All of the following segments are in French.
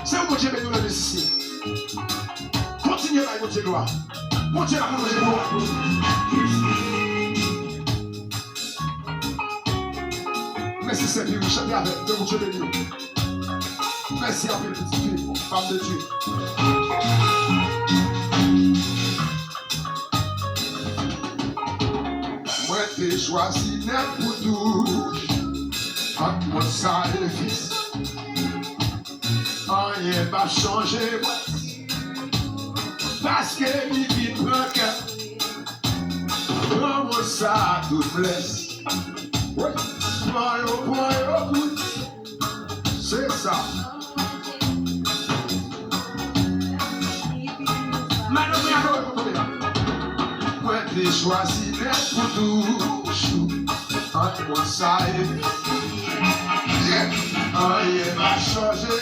C'est où mon Dieu béni le ici. Continuez à votre gloire. Continuez à votre gloire. Merci Seigneur, vous chantez avec de mon Dieu béni. Merci à vous, petite fille, femme de Dieu. Moi, t'ai choisi net pour tout. Entre moi, ça et le fils. Rien va changer, parce que il vit prend cœur. Comment ça tout blesse? Oui, point au bout. C'est ça. Moi, t'ai choisi d'être pour tout. Entre moi, ça et rien va changer.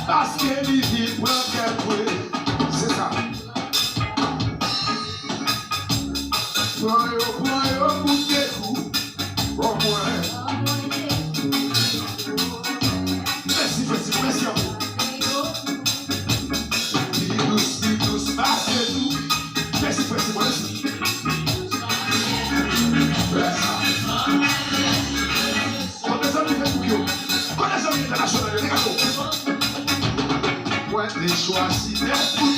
Parce que les vies prennent qu'elle. C'est ça. Point au bout des coups. Au moins. Merci à vous. Dous, pase tout. Merci. Quand les amis font tout, quand les amis internationaux, les gars, moi, j'ai choisi d'être pour nous.